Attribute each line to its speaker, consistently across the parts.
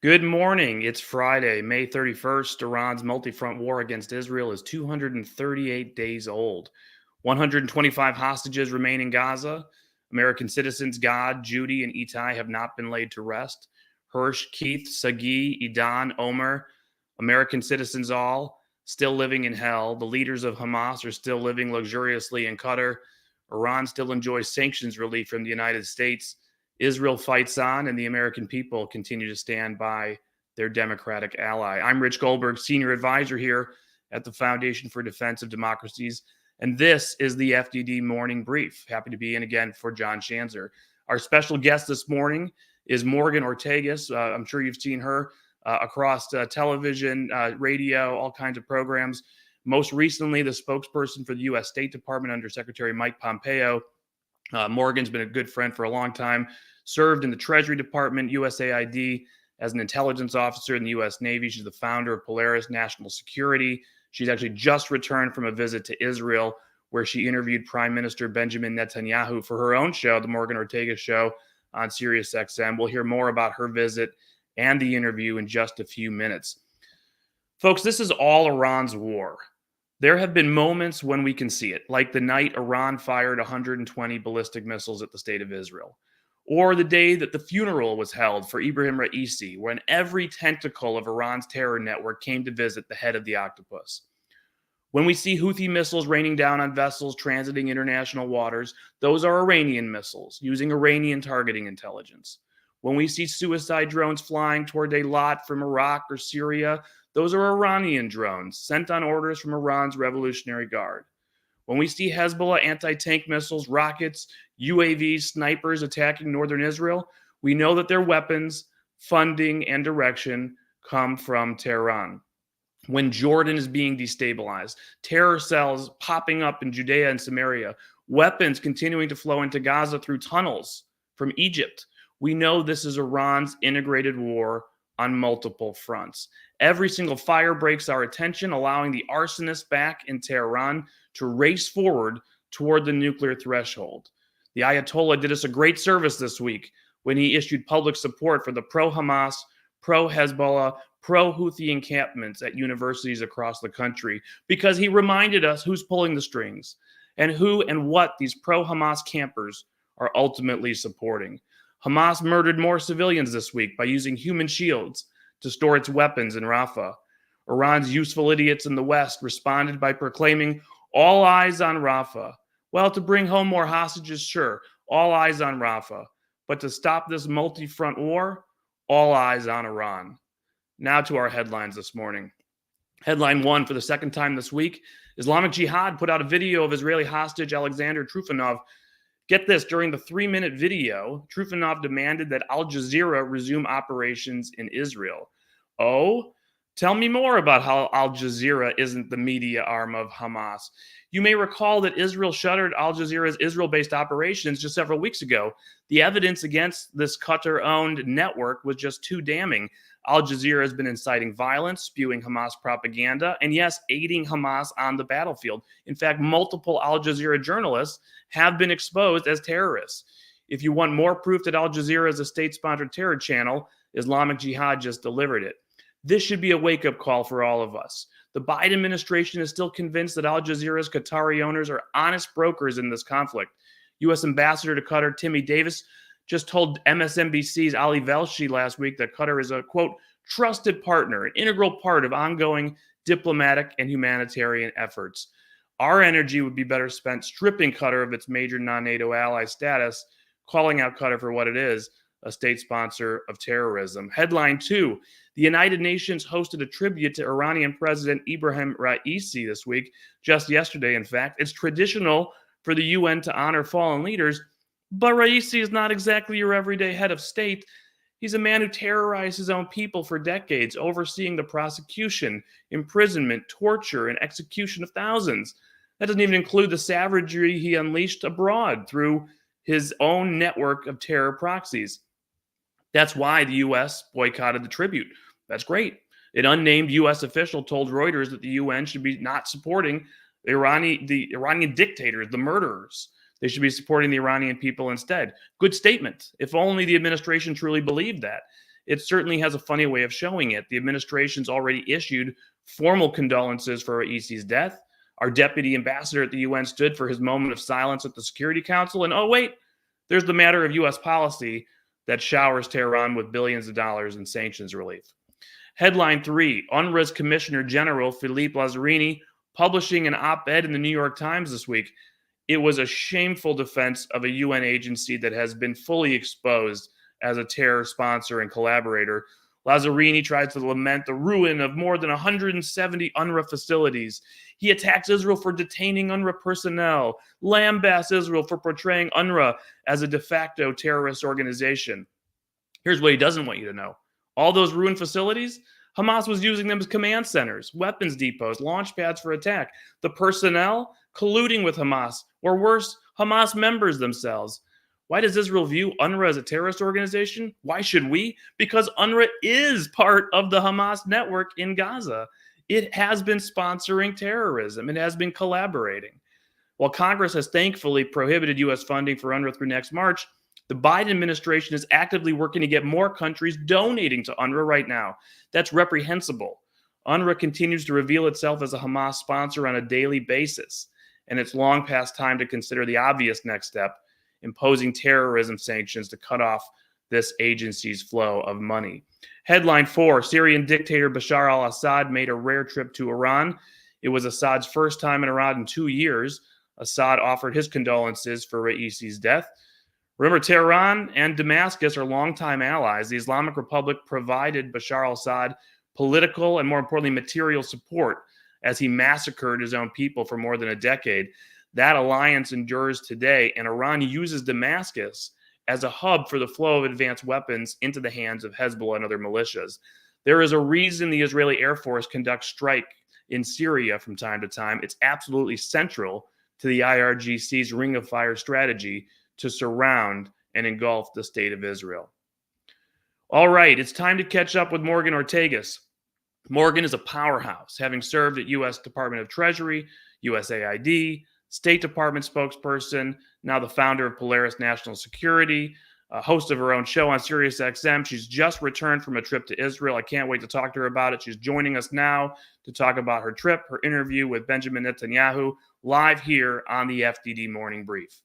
Speaker 1: Good morning. It's Friday, May 31st. Iran's multi-front war against Israel is 238 days old. 125 hostages remain in Gaza. American citizens Gad, Judy, and Itai have not been laid to rest. Hirsch, Keith, Sagi, Idan, Omer, American citizens all still living in hell. The leaders of Hamas are still living luxuriously in Qatar. Iran still enjoys sanctions relief from the United States. Israel fights on, and the American people continue to stand by their democratic ally. I'm Rich Goldberg, senior advisor here at the Foundation for Defense of Democracies, and this is the FDD Morning Brief. Happy to be in again for John Schanzer. Our special guest this morning is Morgan Ortagus. I'm sure you've seen her across television, radio, all kinds of programs. Most recently, the spokesperson for the U.S. State Department under Secretary Mike Pompeo. Morgan's been a good friend for a long time, served in the Treasury Department, USAID, as an intelligence officer in the U.S. Navy. She's the founder of Polaris National Security. She's actually just returned from a visit to Israel, where she interviewed Prime Minister Benjamin Netanyahu for her own show, the Morgan Ortagus Show on SiriusXM. We'll hear more about her visit and the interview in just a few minutes. Folks, this is all Iran's war. There have been moments when we can see it, like the night Iran fired 120 ballistic missiles at the state of Israel, or the day that the funeral was held for Ibrahim Raisi, when every tentacle of Iran's terror network came to visit the head of the octopus. When we see Houthi missiles raining down on vessels transiting international waters, those are Iranian missiles using Iranian targeting intelligence. When we see suicide drones flying toward Eilat from Iraq or Syria, those are Iranian drones sent on orders from Iran's Revolutionary Guard. When we see Hezbollah anti-tank missiles, rockets, UAVs, snipers attacking northern Israel, we know that their weapons, funding, and direction come from Tehran. When Jordan is being destabilized, terror cells popping up in Judea and Samaria, weapons continuing to flow into Gaza through tunnels from Egypt, we know this is Iran's integrated war on multiple fronts. Every single fire breaks our attention, allowing the arsonists back in Tehran to race forward toward the nuclear threshold. The Ayatollah did us a great service this week when he issued public support for the pro-Hamas, pro-Hezbollah, pro-Houthi encampments at universities across the country, because he reminded us who's pulling the strings and who and what these pro-Hamas campers are ultimately supporting. Hamas murdered more civilians this week by using human shields to store its weapons in Rafah. Iran's useful idiots in the West responded by proclaiming all eyes on Rafah. Well, to bring home more hostages, sure, all eyes on Rafah. But to stop this multi-front war, all eyes on Iran. Now to our headlines this morning. Headline one, for the second time this week, Islamic Jihad put out a video of Israeli hostage Alexander Trufanov. Get this, during the 3-minute video, Trufanov demanded that Al Jazeera resume operations in Israel. Oh, tell me more about how Al Jazeera isn't the media arm of Hamas. You may recall that Israel shuttered Al Jazeera's Israel-based operations just several weeks ago. The evidence against this Qatar-owned network was just too damning. Al Jazeera has been inciting violence, spewing Hamas propaganda, and yes, aiding Hamas on the battlefield. In fact, multiple Al Jazeera journalists have been exposed as terrorists. If you want more proof that Al Jazeera is a state-sponsored terror channel, Islamic Jihad just delivered it. This should be a wake-up call for all of us. The Biden administration is still convinced that Al Jazeera's Qatari owners are honest brokers in this conflict. U.S. Ambassador to Qatar Timmy Davis just told MSNBC's Ali Velshi last week that Qatar is a, quote, trusted partner, an integral part of ongoing diplomatic and humanitarian efforts. Our energy would be better spent stripping Qatar of its major non-NATO ally status, calling out Qatar for what it is, a state sponsor of terrorism. Headline two, the United Nations hosted a tribute to Iranian President Ibrahim Raisi this week, just yesterday, in fact. It's traditional for the UN to honor fallen leaders, but Raisi is not exactly your everyday head of state. He's a man who terrorized his own people for decades, overseeing the prosecution, imprisonment, torture, and execution of thousands. That doesn't even include the savagery he unleashed abroad through his own network of terror proxies. That's why the U.S. boycotted the tribute. That's great. An unnamed U.S. official told Reuters that the UN should be not supporting the Iranian dictators, the murderers. They should be supporting the Iranian people instead. Good statement. If only the administration truly believed that. it certainly has a funny way of showing it. The administration's already issued formal condolences for Raisi's death. Our deputy ambassador at the UN stood for his moment of silence at the Security Council. And oh, wait, there's the matter of U.S. policy that showers Tehran with billions of dollars in sanctions relief. Headline 3, UNRWA's Commissioner General Philippe Lazzarini publishing an op-ed in the New York Times this week. It was a shameful defense of a UN agency that has been fully exposed as a terror sponsor and collaborator. Lazzarini tries to lament the ruin of more than 170 UNRWA facilities. He attacks Israel for detaining UNRWA personnel, lambasts Israel for portraying UNRWA as a de facto terrorist organization. Here's what he doesn't want you to know. All those ruined facilities, Hamas was using them as command centers, weapons depots, launch pads for attack. The personnel colluding with Hamas, or worse, Hamas members themselves. Why does Israel view UNRWA as a terrorist organization? Why should we? Because UNRWA is part of the Hamas network in Gaza. It has been sponsoring terrorism. It has been collaborating. While Congress has thankfully prohibited U.S. funding for UNRWA through next March, the Biden administration is actively working to get more countries donating to UNRWA right now. That's reprehensible. UNRWA continues to reveal itself as a Hamas sponsor on a daily basis, and it's long past time to consider the obvious next step, imposing terrorism sanctions to cut off this agency's flow of money. Headline 4, Syrian dictator Bashar al-Assad made a rare trip to Iran. It was Assad's first time in Iran in 2 years. Assad offered his condolences for Raisi's death. Remember, Tehran and Damascus are longtime allies. The Islamic Republic provided Bashar al-Assad political and, more importantly, material support as he massacred his own people for more than a decade. That alliance endures today, and Iran uses Damascus as a hub for the flow of advanced weapons into the hands of Hezbollah and other militias. There is a reason the Israeli Air Force conducts strike in Syria from time to time. It's absolutely central to the IRGC's Ring of Fire strategy to surround and engulf the state of Israel. All right, it's time to catch up with Morgan Ortagus. Morgan is a powerhouse, having served at U.S. Department of Treasury, USAID, State Department spokesperson, now the founder of Polaris National Security, a host of her own show on SiriusXM. She's just returned from a trip to Israel. I can't wait to talk to her about it. She's joining us now to talk about her trip, her interview with Benjamin Netanyahu, live here on the FDD Morning Brief.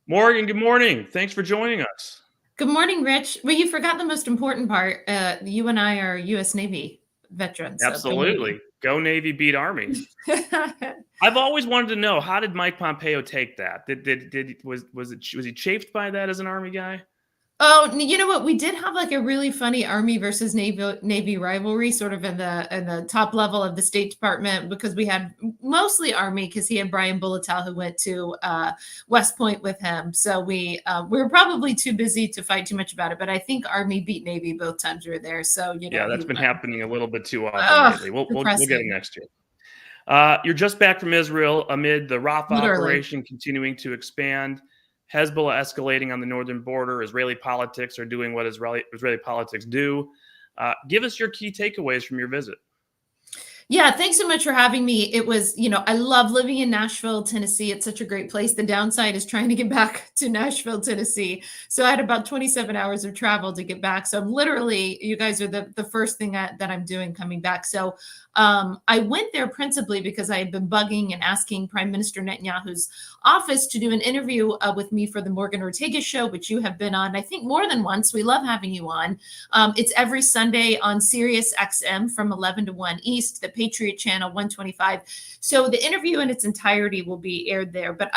Speaker 1: Morgan, good morning. Thanks for joining us.
Speaker 2: Good morning, Rich. Well, you forgot the most important part. You and I are U.S. Navy veterans.
Speaker 1: Absolutely. Go Navy, beat Army. I've always wanted to know, how did Mike Pompeo take that? Was he chafed by that as an Army guy?
Speaker 2: Oh, you know what? We did have like a really funny Army versus Navy rivalry, sort of in the top level of the State Department, because we had mostly Army because he had Brian Bulletel who went to West Point with him. So we were probably too busy to fight too much about it. But I think Army beat Navy both times we were there. So
Speaker 1: yeah, that's been happening a little bit too often lately. We'll get it next year. You're just back from Israel amid the Rafah operation continuing to expand. Hezbollah escalating on the northern border. Israeli politics are doing what Israeli politics do. Give us your key takeaways from your visit.
Speaker 2: Yeah, thanks so much for having me. It was, I love living in Nashville, Tennessee. It's such a great place. The downside is trying to get back to Nashville, Tennessee. So I had about 27 hours of travel to get back. So I'm literally, you guys are the first thing that I'm doing coming back. So I went there principally because I had been bugging and asking Prime Minister Netanyahu's office to do an interview with me for the Morgan Ortagus show, which you have been on, I think, more than once. We love having you on. It's every Sunday on SiriusXM from 11 to 1 East, the Patriot Channel 125. So the interview in its entirety will be aired there, but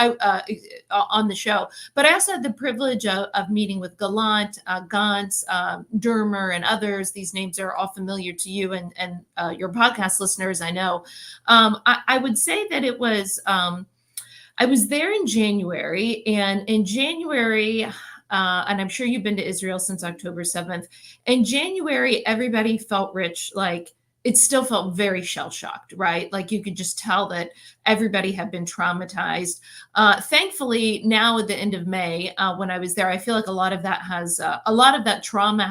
Speaker 2: on the show. But I also had the privilege of meeting with Gallant, Gantz, Dermer, and others. These names are all familiar to you and your podcast listeners, I know. I would say that it was, I was there in January, and in January, and I'm sure you've been to Israel since October 7th. In January, everybody felt, Rich, like it still felt very shell shocked, right? Like you could just tell that everybody had been traumatized. Thankfully, now at the end of May, when I was there, I feel like a lot of that trauma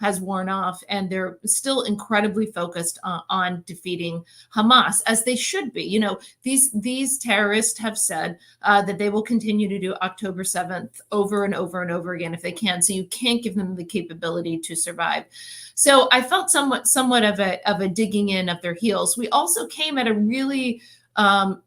Speaker 2: has worn off, and they're still incredibly focused on defeating Hamas, as they should be. You know, these terrorists have said that they will continue to do October 7th over and over and over again if they can. So you can't give them the capability to survive. So I felt somewhat of a digging in of their heels. We also came at a really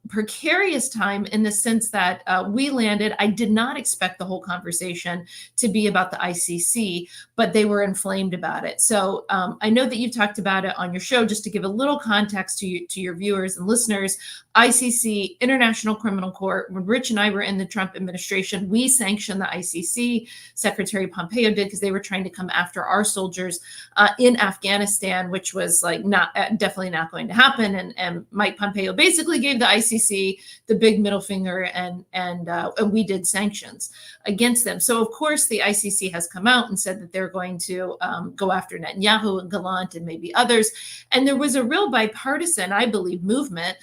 Speaker 2: precarious time in the sense that we landed. I did not expect the whole conversation to be about the ICC, but they were inflamed about it. So I know that you've talked about it on your show. Just to give a little context to your viewers and listeners, ICC, International Criminal Court. When Rich and I were in the Trump administration, we sanctioned the ICC. Secretary Pompeo did, because they were trying to come after our soldiers in Afghanistan, which was like definitely not going to happen. And Mike Pompeo basically gave the ICC the big middle finger, and we did sanctions against them. So of course the ICC has come out and said that they're going to go after Netanyahu and Gallant and maybe others. And there was a real bipartisan, I believe, movement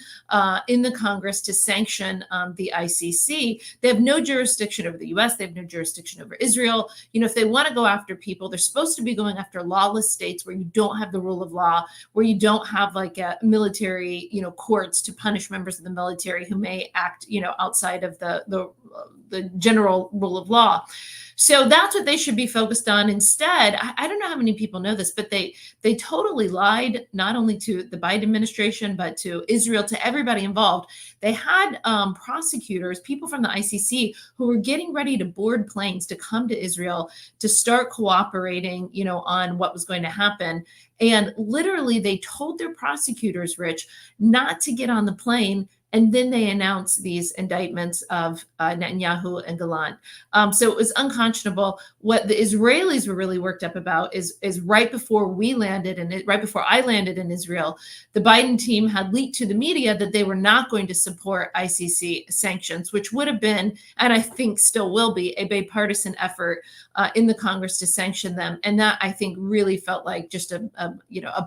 Speaker 2: in the Congress to sanction the ICC. They have no jurisdiction over the U.S. They have no jurisdiction over Israel. You know, if they want to go after people, they're supposed to be going after lawless states where you don't have the rule of law, where you don't have like a military, courts to punish members of the military who may act, outside of the general rule of law. So that's what they should be focused on instead. I don't know how many people know this, but they totally lied, not only to the Biden administration, but to Israel, to everybody involved. They had prosecutors, people from the ICC, who were getting ready to board planes to come to Israel to start cooperating, on what was going to happen. And literally they told their prosecutors, Rich, not to get on the plane. And then they announced these indictments of Netanyahu and Gallant. So it was unconscionable. What the Israelis were really worked up about is right before right before I landed in Israel, the Biden team had leaked to the media that they were not going to support ICC sanctions, which would have been, and I think still will be, a bipartisan effort in the Congress to sanction them. And that, I think, really felt like just a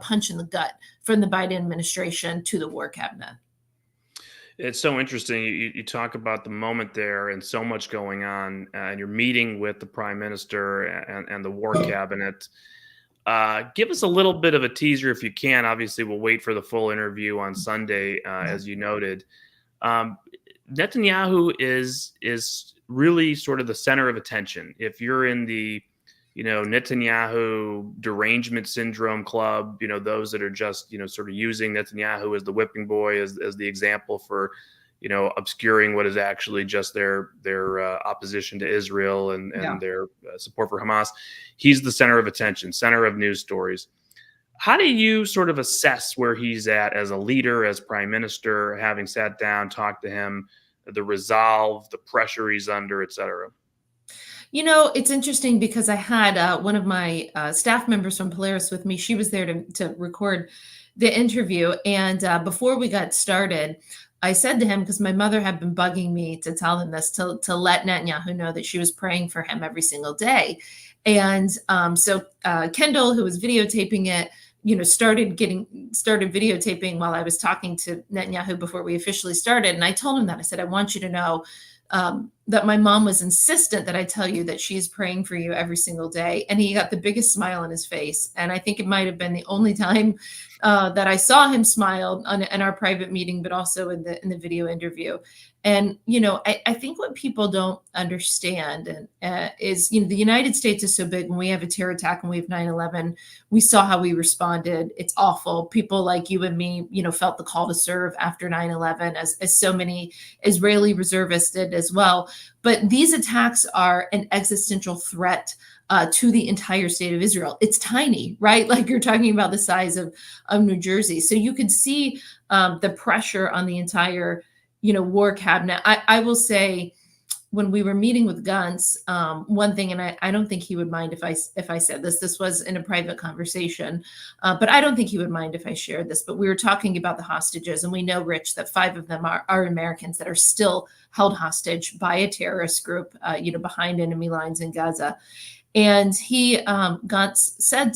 Speaker 2: punch in the gut from the Biden administration to the war cabinet.
Speaker 1: It's so interesting. You talk about the moment there and so much going on, and you're meeting with the prime minister and the war cabinet. Give us a little bit of a teaser if you can. Obviously, we'll wait for the full interview on Sunday, as you noted. Netanyahu is really sort of the center of attention. If you're in the Netanyahu derangement syndrome club, those that are just, sort of using Netanyahu as the whipping boy, as the example for, obscuring what is actually just their opposition to Israel and their support for Hamas. He's the center of attention, center of news stories. How do you sort of assess where he's at as a leader, as prime minister, having sat down, talked to him, the resolve, the pressure he's under, et cetera?
Speaker 2: It's interesting because I had one of my staff members from Polaris with me. She was there to record the interview. And before we got started, I said to him, because my mother had been bugging me to tell him this, to let Netanyahu know that she was praying for him every single day. And so Kendall, who was videotaping it, started videotaping while I was talking to Netanyahu before we officially started. And I told him that. I said, I want you to know that my mom was insistent that I tell you that she's praying for you every single day. And he got the biggest smile on his face. And I think it might have been the only time that I saw him smile in our private meeting, but also in the video interview. And, I think what people don't understand is, the United States is so big. When we have a terror attack and we have 9/11, we saw how we responded. It's awful. People like you and me, felt the call to serve after 9/11, as so many Israeli reservists did as well. But these attacks are an existential threat to the entire state of Israel. It's tiny, right? Like you're talking about the size of New Jersey. So you could see the pressure on the entire, war cabinet. I will say, when we were meeting with Gantz, one thing, and I don't think he would mind if I said this. This was in a private conversation, but I don't think he would mind if I shared this. But we were talking about the hostages, and we know, Rich, that 5 of them are Americans that are still held hostage by a terrorist group, behind enemy lines in Gaza. And he, Gantz said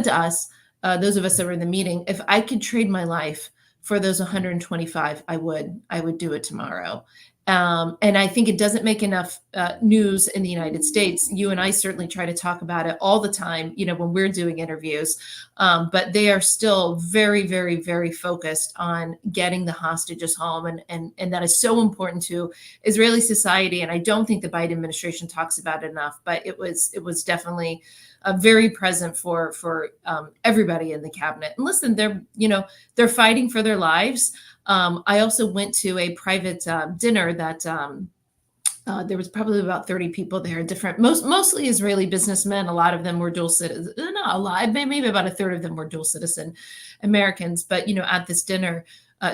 Speaker 2: to us, those of us that were in the meeting, if I could trade my life for those 125, I would. I would do it tomorrow. And I think it doesn't make enough news in the United States. You and I certainly try to talk about it all the time, when we're doing interviews. But they are still very, very, very focused on getting the hostages home. And that is so important to Israeli society. And I don't think the Biden administration talks about it enough, but it was definitely very present for everybody in the cabinet. And listen, they're fighting for their lives. I also went to a private dinner that there was probably about 30 people there, mostly Israeli businessmen. A lot of them were dual citizens. Not a lot, maybe about a third of them were dual citizen Americans. But at this dinner,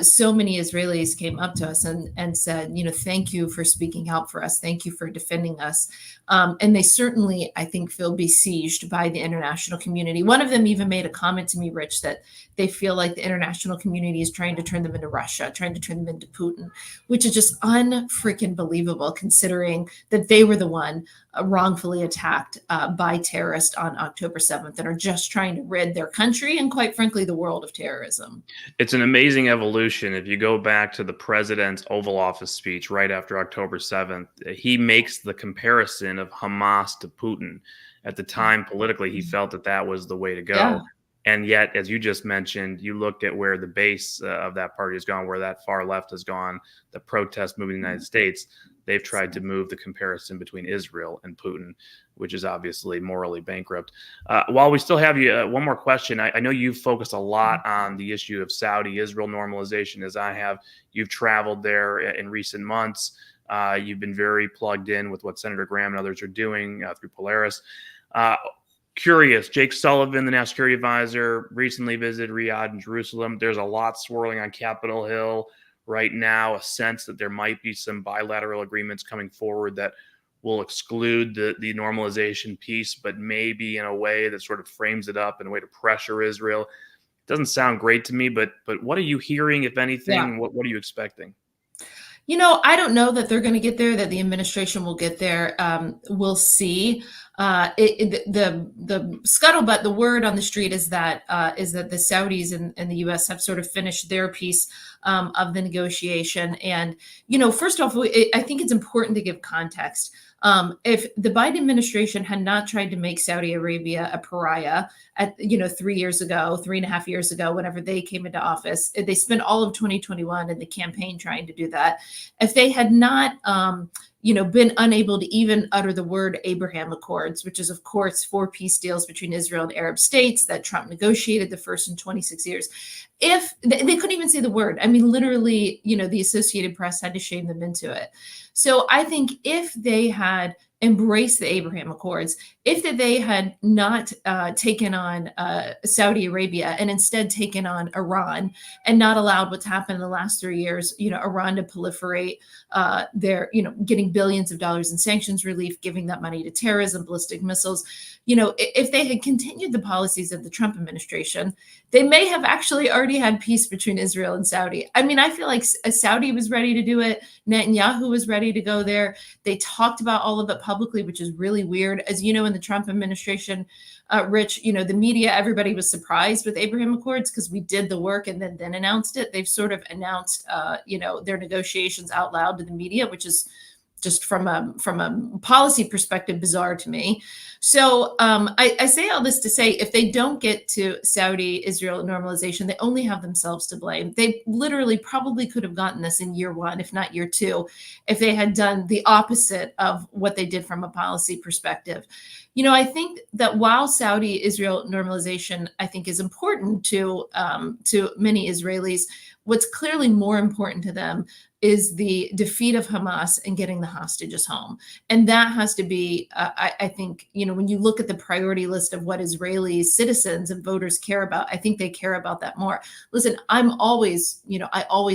Speaker 2: so many Israelis came up to us and said, thank you for speaking out for us. Thank you for defending us. And they certainly, I think, feel besieged by the international community. One of them even made a comment to me, Rich, that they feel like the international community is trying to turn them into Russia, trying to turn them into Putin, which is just unfreaking believable, considering that they were the one wrongfully attacked by terrorists on October 7th and are just trying to rid their country and, quite frankly, the world of terrorism.
Speaker 1: It's an amazing evolution. If you go back to the president's Oval Office speech right after October 7th, he makes the comparison of Hamas to Putin. At the time, politically, he felt that was the way to go.
Speaker 2: Yeah.
Speaker 1: And yet, as you just mentioned, you look at where the base of that party has gone, where that far left has gone, the protest movement in the United States. They've tried to move the comparison between Israel and Putin, which is obviously morally bankrupt. While we still have you, one more question. I know you've focused a lot on the issue of Saudi-Israel normalization, as I have. You've traveled there in recent months. You've been very plugged in with what Senator Graham and others are doing through Polaris. Curious, Jake Sullivan, the National Security Advisor, recently visited Riyadh and Jerusalem. There's a lot swirling on Capitol Hill right now, a sense that there might be some bilateral agreements coming forward that will exclude the normalization piece, but maybe in a way that sort of frames it up in a way to pressure Israel. Doesn't sound great to me, but what are you hearing, if anything?
Speaker 2: Yeah.
Speaker 1: What are you expecting?
Speaker 2: I don't know that they're going to get there, that the administration will get there. We'll see. The scuttlebutt, the word on the street is that the Saudis and the U.S. have sort of finished their piece of the negotiation. And, first off, I think it's important to give context. If the Biden administration had not tried to make Saudi Arabia a pariah at, 3.5 years ago, whenever they came into office, they spent all of 2021 in the campaign trying to do that. If they had not, been unable to even utter the word Abraham Accords, which is, of course, 4 peace deals between Israel and Arab states that Trump negotiated, the first in 26 years. If they couldn't even say the word, literally, the Associated Press had to shame them into it. So I think if they had embraced the Abraham Accords, if they had not taken on Saudi Arabia and instead taken on Iran and not allowed what's happened in the last 3 years, Iran to proliferate their, getting billions of dollars in sanctions relief, giving that money to terrorism, ballistic missiles, if they had continued the policies of the Trump administration, they may have actually already had peace between Israel and Saudi. I feel like Saudi was ready to do it. Netanyahu was ready to go there. They talked about all of it publicly, which is really weird. As you know, in the Trump administration, Rich, the media, everybody was surprised with Abraham Accords because we did the work and then announced it. They've sort of announced, their negotiations out loud to the media, which is just from a policy perspective, bizarre to me. So I say all this to say, if they don't get to Saudi-Israel normalization, they only have themselves to blame. They literally probably could have gotten this in year 1, if not year 2, if they had done the opposite of what they did from a policy perspective. I think that while Saudi-Israel normalization, I think, is important to many Israelis, what's clearly more important to them is the defeat of Hamas and getting the hostages home. And that has to be, I think, when you look at the priority list of what Israeli citizens and voters care about, I think they care about that more. Listen, I always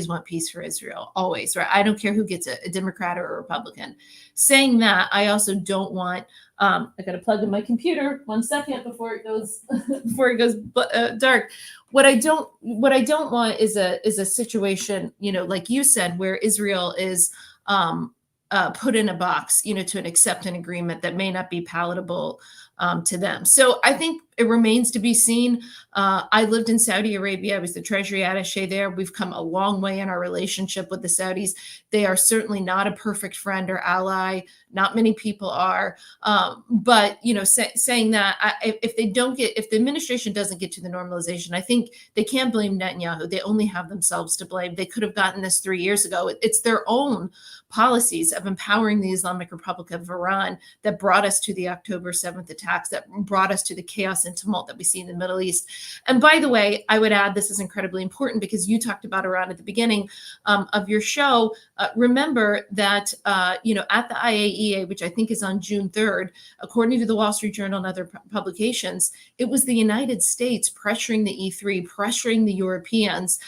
Speaker 2: want peace for Israel, always, right? I don't care who gets it, a Democrat or a Republican. Saying that, I also don't want, I got to plug in my computer 1 second before it goes dark. What I don't want is a situation, like you said, where Israel is put in a box, to accept an agreement that may not be palatable to them. So I think it remains to be seen. I lived in Saudi Arabia. I was the treasury attaché there. We've come a long way in our relationship with the Saudis. They are certainly not a perfect friend or ally. Not many people are. But, saying that, if the administration doesn't get to the normalization, I think they can't blame Netanyahu. They only have themselves to blame. They could have gotten this 3 years ago. It's their own policies of empowering the Islamic Republic of Iran that brought us to the October 7th attacks, that brought us to the chaos and tumult that we see in the Middle East. And by the way, I would add, this is incredibly important because you talked about Iran at the beginning of your show. Remember that, at the IAEA, which I think is on June 3rd, according to the Wall Street Journal and other publications, it was the United States pressuring the E3, pressuring the Europeans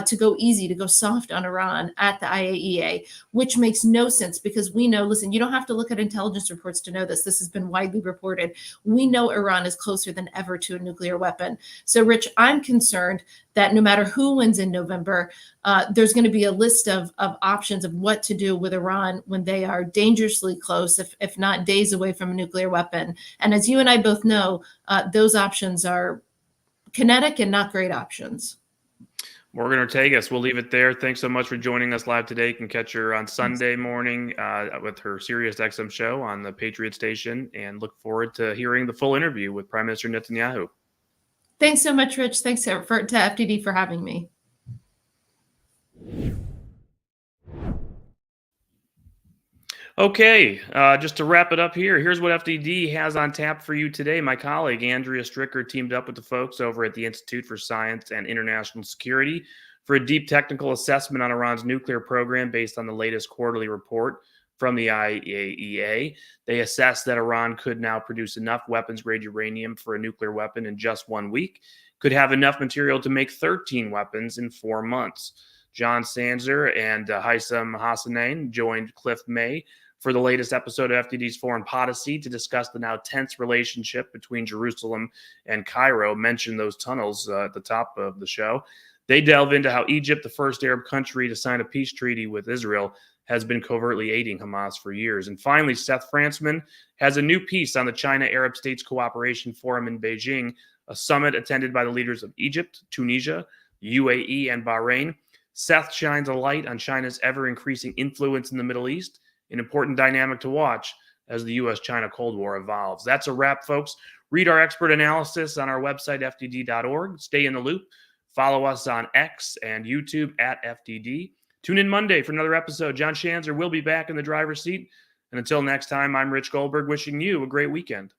Speaker 2: to go easy, to go soft on Iran at the IAEA, which makes no sense because we know, listen, you don't have to look at intelligence reports to know this. This has been widely reported. We know Iran is closer than ever to a nuclear weapon. So, Rich, I'm concerned that no matter who wins in November, there's going to be a list of options of what to do with Iran when they are dangerously close, if not days away from a nuclear weapon. And as you and I both know, those options are kinetic and not great options.
Speaker 1: Morgan Ortagus, we'll leave it there. Thanks so much for joining us live today. You can catch her on Sunday morning with her Sirius XM show on the Patriot Station, and look forward to hearing the full interview with Prime Minister Netanyahu.
Speaker 2: Thanks so much, Rich. Thanks to FDD for having me.
Speaker 1: Okay, just to wrap it up here, here's what FDD has on tap for you today. My colleague, Andrea Stricker, teamed up with the folks over at the Institute for Science and International Security for a deep technical assessment on Iran's nuclear program based on the latest quarterly report from the IAEA. They assessed that Iran could now produce enough weapons-grade uranium for a nuclear weapon in just 1 week, could have enough material to make 13 weapons in 4 months. John Sanzer and Haitham Hassanein joined Cliff May for the latest episode of FDD's Foreign Policy to discuss the now tense relationship between Jerusalem and Cairo. Mentioned those tunnels at the top of the show. They delve into how Egypt, the first Arab country to sign a peace treaty with Israel, has been covertly aiding Hamas for years. And finally, Seth Frantzman has a new piece on the China-Arab States Cooperation Forum in Beijing, a summit attended by the leaders of Egypt, Tunisia, UAE, and Bahrain. Seth shines a light on China's ever-increasing influence in the Middle East, an important dynamic to watch as the U.S.-China Cold War evolves. That's a wrap, folks. Read our expert analysis on our website, fdd.org. Stay in the loop. Follow us on X and YouTube at FDD. Tune in Monday for another episode. John Shanzer will be back in the driver's seat. And until next time, I'm Rich Goldberg, wishing you a great weekend.